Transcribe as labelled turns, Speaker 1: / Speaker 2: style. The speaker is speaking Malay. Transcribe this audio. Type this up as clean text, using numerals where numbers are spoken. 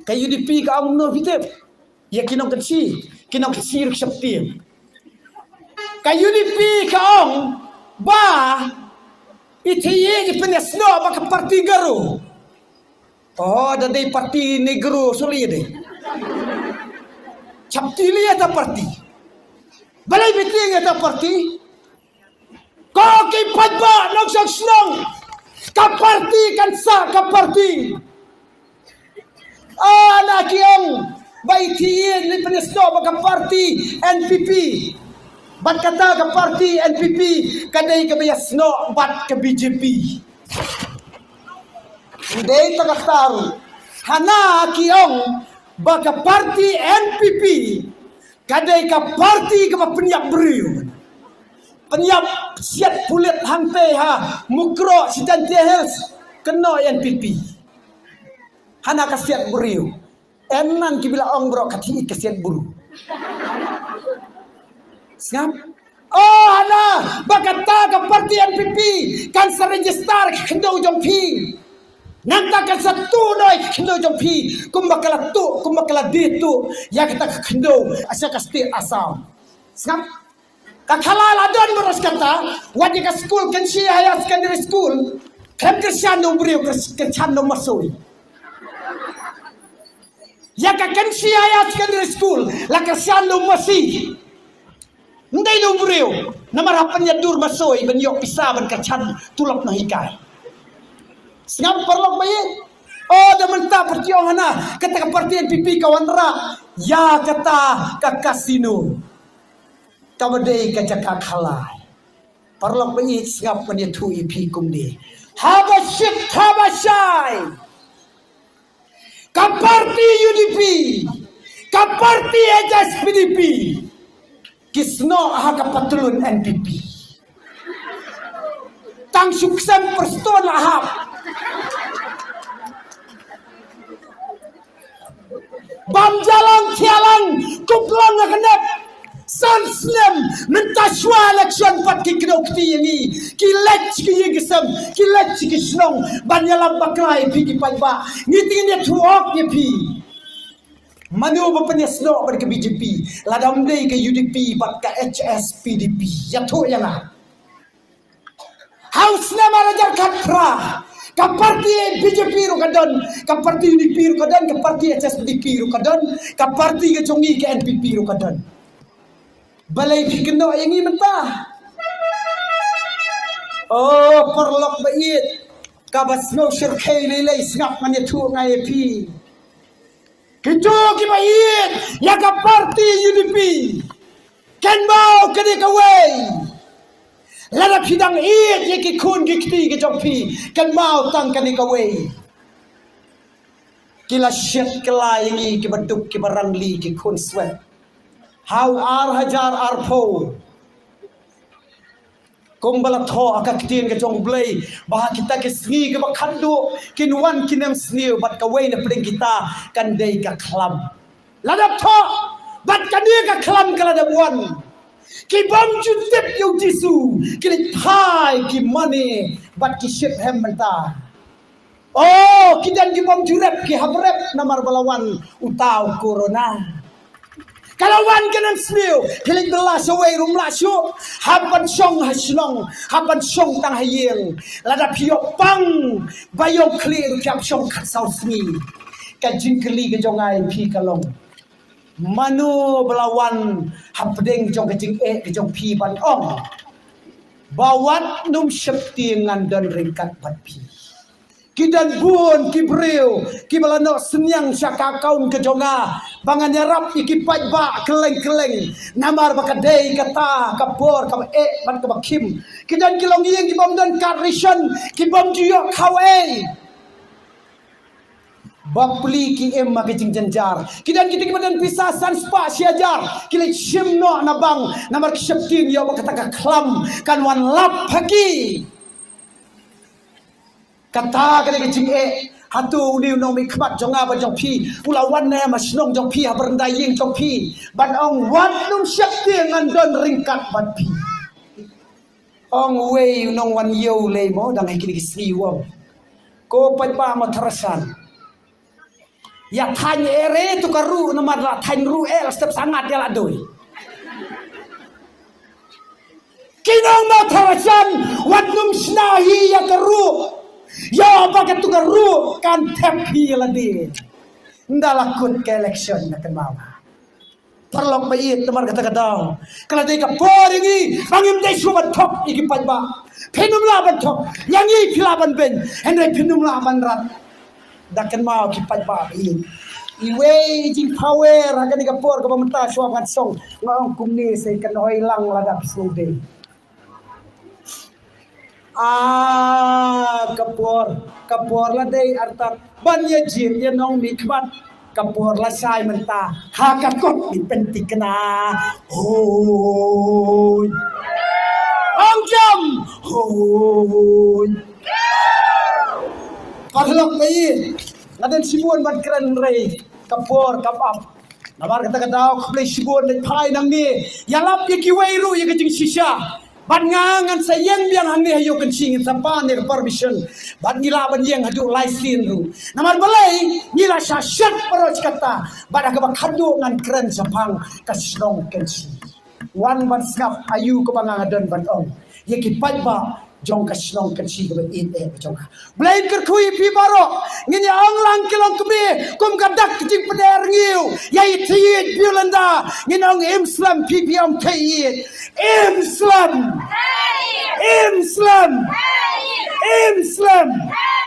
Speaker 1: Kay UDP ka ang no hitip. Ya kinong kecil syapti. Kay UDP ka ang ba itiye ipenesno baka parti garo. Oh, dadai parti negro suli de. Syapti liya ta parti. Balay biting ta parti. Ko kipad ba nagsagsnong ka parti kansa ka parti. Anak yang baitiye lipenesno baka parti NPP. Bat kata ke parti NPP kadai ke biasno bat ke BJP. Hindi tagataru. Hana kiong baka parti NPP kadai ke parti ke penyap beriu. Penyap siat pulit hante ha mukro si tantehers kena NPP. Hana kasiat beriu. Enan kibila ong bro kati kasiat buru. Siap? Oh hana bagata ke parti NPP kan sa register kendo jompi. Nanta kan satu noi kendo jompi. Kumbakala tu kumbakala ditu ya kita kendo asya kasti asam. Siap? Kakhala adon beras kata wadi ka school kan si high secondary school kan kersyano beriu kersyano masui. Ya kakan siya secondary school la kersyano masih. Ndai no brio. Namarapan niya dur masoy banyok pisa ban kachan tulap na hikay. Singap parlok bayi. Oh da menta pertiong hana kata ka parti NPP kawanra. Ya kata ka kasino. Tabadai ka jaka khalai. Parlok bayi singap panya tu ipi kumdi. Habashik habashai. Kaparti UDP, kaparti HSPDP, kisno aha kapatulun NPP. Tang suksem perston ahap. Bam jalan tialang kuplong nakenep. Sansnem mentaswa election pat kikdok ti ini kilet kiyegisem kilet kisnong banyalam baklai pi kipaiba ngitingnya tuok ye pi manu bapanyasno pada ke BJP ladam dei ke UDP pat ke HSPDP ya tu ya na haus nama rajar katra ke parti BJP ru kadon ke parti UDP ru kadon ke parti HSPDP ru kadon ke parti ke jongi ke NPP ru kadon. Balai pikeno yang ini mentah. Oh, perlok bait. Kabas no syirkai lelai sengap manya tu ngai pi. Kitu ki bait. Ya ka parti UDP. Ken mau kene kawai. Lada pidang it ye ki kun ki kti ki jompi. Ken mau tang kene kawai. Kila syet kela ini ki beduk ki barangli ki kun sweat. How hajar arpo kumbala tho akaktin ke jong blay bah kita ke sngi ke bakhandu kinwan kinem sniu bat ka wei na pring kita kan dei ka klam ladap tho bat ka dia ka klam kala da wan ki bam jutip yo jisu ki thai ki money bat ki ship hem menta oh kidan ki bam jurep ki habrep namar balawan utau corona. Kalau wan kanan smiu, kilik belas away rumlah syuk, hapan song haslong, hapan song tang hayeng, lada piok pang, bayong clear kiap song kasau smi, kajing keli kejongai pi kalong, manu belawan hapdeng jong kajing kejong pi ban ong, bawat num syepti ngandan ringkat bat pi. Kidan bun kibril kibalano senyang syaka kaun kejonga bangan nyarap ikipai ba keleng-keleng namar bakadei kata kapor kam ban kabakim kidan kilong yeng kibam dan karishan kibam jiyok kawai bapli ki em makijing janjar kidan kita kibadan pisasan spa siajar kilik shimno nabang namar kisyaptin yo bakata klam kan wan lap haki kata kali kecing hatu ni nong mi kmat jonga ba jong pi ulawan na mas nong jong pi haberndai yeng jong pi ban ong wan num syakti ngan don ringkat ban pi ong way nong wan yo le mo dang hai kini sri wom ko pai ba ma tharasan ya than ere tu karu na madla than ru el step sangat ya la doi kinong ma tharasan wat num snahi ya karu ya ba ka tu karu kan thapi la di ndalakut ke election na kan mawa Parlok bayit temar kata-kata. Kalau dia kapor ini, bangim dia cuma top iki pajba. Penum laban top, yang ini pilaban ben, hendak penum laban rat. Dakan mau ki pajba ini. Iwe jing power, akan dia kapor ke pemerintah suapan song. Ngong kumni saya kena hilang ladap sude. Kapor lah deh arta banyak jin yang nong mikmat. Kapur la sai menta hakakot ni pentikna hoi ong jam hoi parlok mai ngaden sibun ban keren rei kapur kapap nabar kata-kata play sibun le pai nang ni yalap ye kiwairu ye kejing sisa ban ngangan sayang biang hang ni hayo kencing sampan ni permission ban ngila ban yang hadu license ru namar balai ngila syashat peroj kata ban ka khadu ngan keren sapang kasnong kencing wan ban snap ayu ko bangadan ban ong ye ki pajba jong kasnong kencing ko in jong blain ker kui pi baro nginya ong lang kilong kemi kum gadak jing peder ngiu yai tiit biulanda nginong imslam ppm tiit imslam